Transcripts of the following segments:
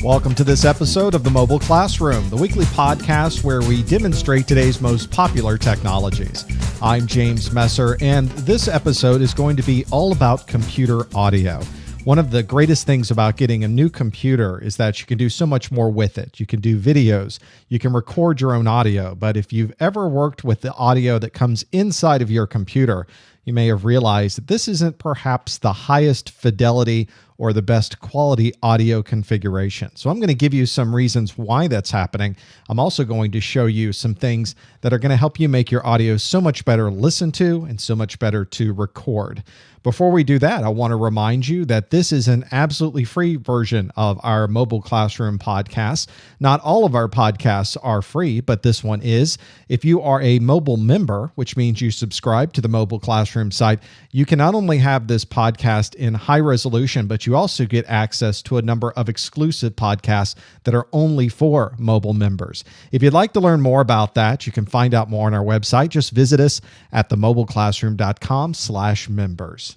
Welcome to this episode of the Mobile Classroom, the weekly podcast where we demonstrate today's most popular technologies. I'm James Messer, and this episode is going to be all about computer audio. One of the greatest things about getting a new computer is that you can do so much more with it. You can do videos, you can record your own audio, but if you've ever worked with the audio that comes inside of your computer, you may have realized that this isn't perhaps the highest fidelity or the best quality audio configuration. So I'm going to give you some reasons why that's happening. I'm also going to show you some things that are going to help you make your audio so much better to listen to and so much better to record. Before we do that, I want to remind you that this is an absolutely free version of our Mobile Classroom podcast. Not all of our podcasts are free, but this one is. If you are a mobile member, which means you subscribe to the Mobile Classroom site, you can not only have this podcast in high resolution, but you also get access to a number of exclusive podcasts that are only for mobile members. If you'd like to learn more about that, you can find out more on our website. Just visit us at themobileclassroom.com/members.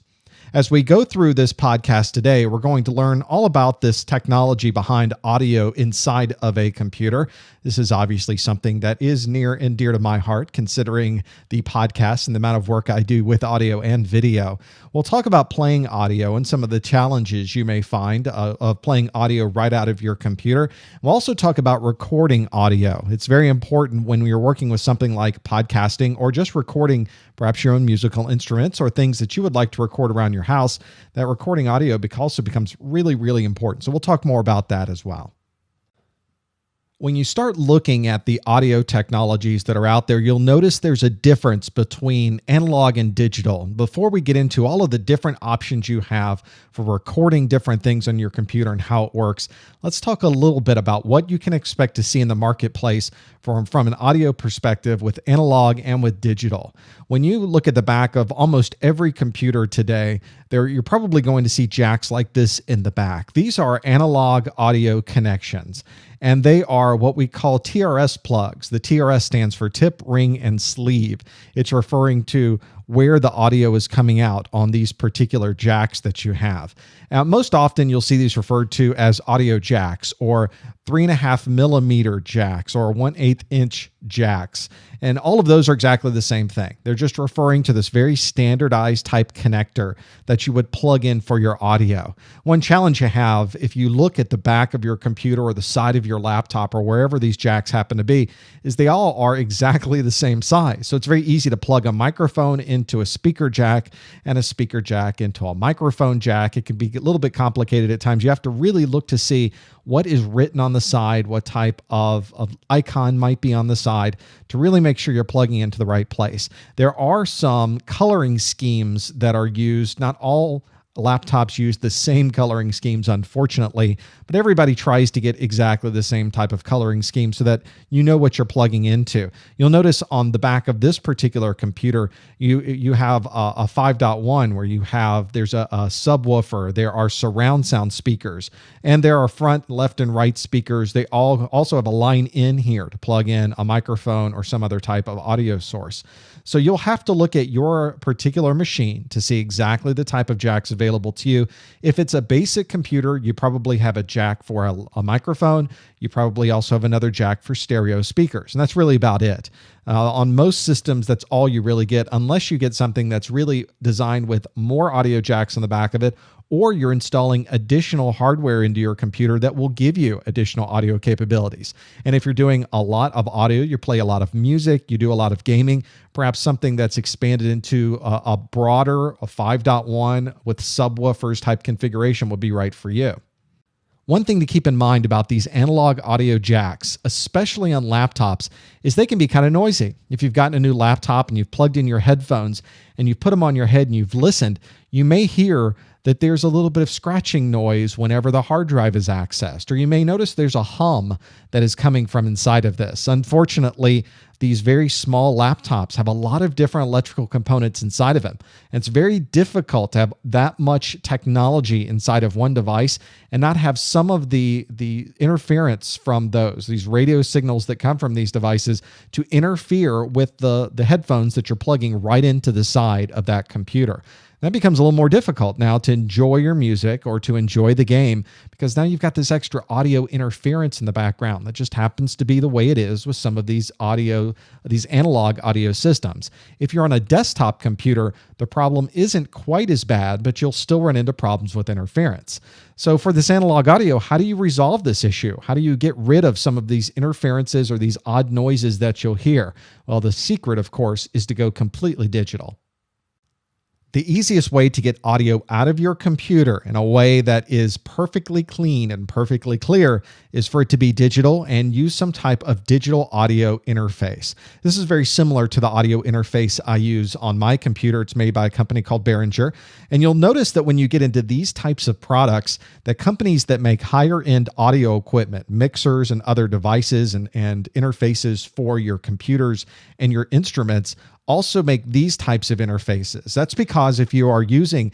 As we go through this podcast today, we're going to learn all about this technology behind audio inside of a computer. This is obviously something that is near and dear to my heart, considering the podcast and the amount of work I do with audio and video. We'll talk about playing audio and some of the challenges you may find of playing audio right out of your computer. We'll also talk about recording audio. It's very important when you're working with something like podcasting or just recording perhaps your own musical instruments or things that you would like to record around your house, that recording audio also becomes really, really important. So we'll talk more about that as well. When you start looking at the audio technologies that are out there, you'll notice there's a difference between analog and digital. Before we get into all of the different options you have for recording different things on your computer and how it works, let's talk a little bit about what you can expect to see in the marketplace from an audio perspective with analog and with digital. When you look at the back of almost every computer today, you're probably going to see jacks like this in the back. These are analog audio connections, and they are what we call TRS plugs. The TRS stands for tip, ring, and sleeve. It's referring to where the audio is coming out on these particular jacks that you have. Now, most often you'll see these referred to as audio jacks or 3.5 millimeter jacks or 1/8 inch jacks. And all of those are exactly the same thing. They're just referring to this very standardized type connector that you would plug in for your audio. One challenge you have if you look at the back of your computer or the side of your laptop or wherever these jacks happen to be is they all are exactly the same size. So it's very easy to plug a microphone into a speaker jack and a speaker jack into a microphone jack. It can be a little bit complicated at times. You have to really look to see what is written on the side, what type of icon might be on the side to really make sure you're plugging into the right place. There are some coloring schemes that are used. Not all laptops use the same coloring schemes, unfortunately, but everybody tries to get exactly the same type of coloring scheme so that you know what you're plugging into. You'll notice on the back of this particular computer, you have a 5.1 where there's a subwoofer, there are surround sound speakers, and there are front, left, and right speakers. They all also have a line in here to plug in a microphone or some other type of audio source. So you'll have to look at your particular machine to see exactly the type of jacks available to you. If it's a basic computer, you probably have a jack for a microphone. You probably also have another jack for stereo speakers, and that's really about it. On most systems, that's all you really get, unless you get something that's really designed with more audio jacks on the back of it, or you're installing additional hardware into your computer that will give you additional audio capabilities. And if you're doing a lot of audio, you play a lot of music, you do a lot of gaming, perhaps something that's expanded into a broader, a 5.1 with subwoofers type configuration would be right for you. One thing to keep in mind about these analog audio jacks, especially on laptops, is they can be kind of noisy. If you've gotten a new laptop and you've plugged in your headphones and you've put them on your head and you've listened, you may hear that there's a little bit of scratching noise whenever the hard drive is accessed, or you may notice there's a hum that is coming from inside of this. Unfortunately, these very small laptops have a lot of different electrical components inside of them. And it's very difficult to have that much technology inside of one device and not have some of the interference from these radio signals that come from these devices to interfere with the headphones that you're plugging right into the side of that computer. That becomes a little more difficult now to enjoy your music or to enjoy the game, because now you've got this extra audio interference in the background that just happens to be the way it is with some of these analog audio systems. If you're on a desktop computer, the problem isn't quite as bad, but you'll still run into problems with interference. So for this analog audio, how do you resolve this issue? How do you get rid of some of these interferences or these odd noises that you'll hear? Well, the secret, of course, is to go completely digital. The easiest way to get audio out of your computer in a way that is perfectly clean and perfectly clear is for it to be digital and use some type of digital audio interface. This is very similar to the audio interface I use on my computer. It's made by a company called Behringer. And you'll notice that when you get into these types of products, that companies that make higher end audio equipment, mixers and other devices and interfaces for your computers and your instruments also make these types of interfaces. That's because if you are using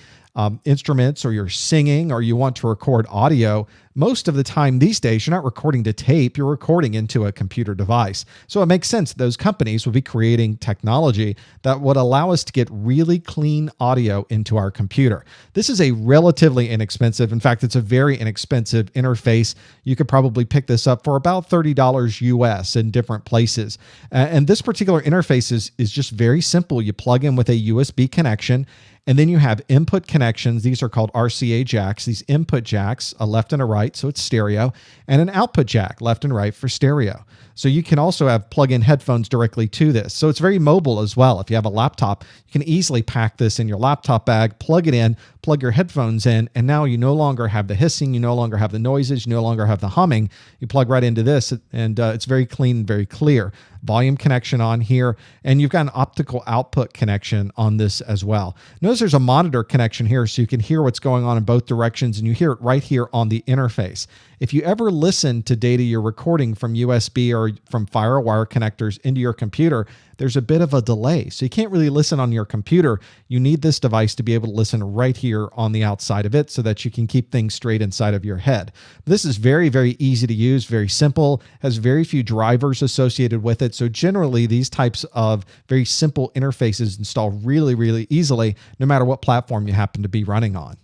instruments or you're singing or you want to record audio, most of the time these days, you're not recording to tape, you're recording into a computer device. So it makes sense that those companies will be creating technology that would allow us to get really clean audio into our computer. This is a relatively inexpensive, in fact, it's a very inexpensive interface. You could probably pick this up for about $30 US in different places. And this particular interface is just very simple. You plug in with a USB connection, and then you have input connections. These are called RCA jacks. These input jacks, a left and a right, so it's stereo, and an output jack, left and right for stereo. So you can also have plug-in headphones directly to this. So it's very mobile as well. If you have a laptop, you can easily pack this in your laptop bag, plug it in, plug your headphones in, and now you no longer have the hissing, you no longer have the noises, you no longer have the humming. You plug right into this, and it's very clean, very clear. Volume connection on here, and you've got an optical output connection on this as well. Notice there's a monitor connection here, so you can hear what's going on in both directions, and you hear it right here on the interface. If you ever listen to data you're recording from USB or from Firewire connectors into your computer, there's a bit of a delay. So you can't really listen on your computer. You need this device to be able to listen right here on the outside of it so that you can keep things straight inside of your head. This is very, very easy to use, very simple, has very few drivers associated with it. So generally, these types of very simple interfaces install really, really easily, no matter what platform you happen to be running on.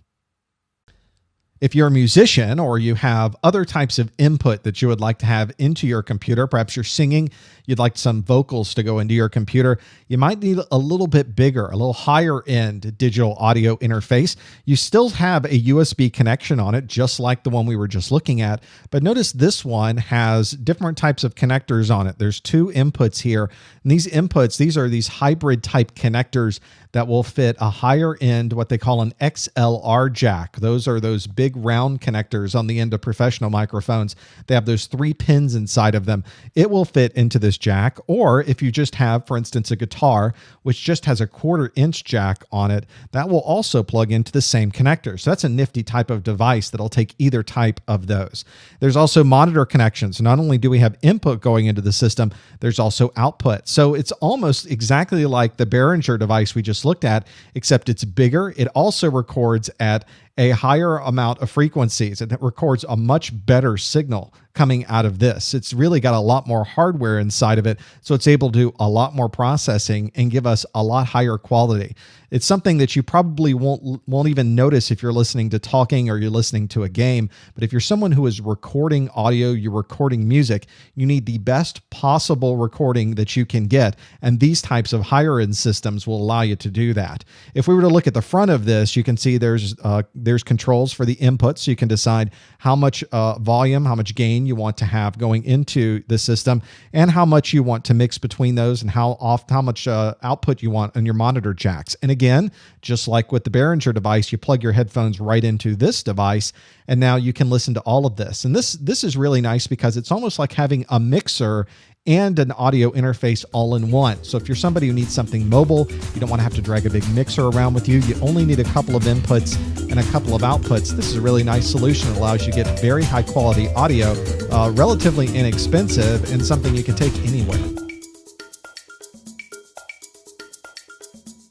If you're a musician or you have other types of input that you would like to have into your computer, perhaps you're singing, you'd like some vocals to go into your computer, you might need a little bit bigger, a little higher end digital audio interface. You still have a USB connection on it, just like the one we were just looking at. But notice this one has different types of connectors on it. There's two inputs here. And these inputs, these are these hybrid type connectors that will fit a higher end, what they call an XLR jack. Those are those big round connectors on the end of professional microphones. They have those 3 pins inside of them. It will fit into this jack. Or if you just have, for instance, a guitar, which just has a 1/4 inch jack on it, that will also plug into the same connector. So that's a nifty type of device that'll take either type of those. There's also monitor connections. Not only do we have input going into the system, there's also output. So it's almost exactly like the Behringer device we just looked at, except it's bigger. It also records at a higher amount of frequencies, and it records a much better signal coming out of this. It's really got a lot more hardware inside of it, so it's able to do a lot more processing and give us a lot higher quality. It's something that you probably won't even notice if you're listening to talking or you're listening to a game. But if you're someone who is recording audio, you're recording music, you need the best possible recording that you can get. And these types of higher end systems will allow you to do that. If we were to look at the front of this, you can see there's controls for the input. So you can decide how much volume, how much gain you want to have going into the system, and how much you want to mix between those, and how much output you want on your monitor jacks. And again, just like with the Behringer device, you plug your headphones right into this device, and now you can listen to all of this. And this is really nice because it's almost like having a mixer and an audio interface all in one. So if you're somebody who needs something mobile, you don't want to have to drag a big mixer around with you, you only need a couple of inputs and a couple of outputs. This is a really nice solution that allows you to get very high quality audio, relatively inexpensive, and something you can take anywhere.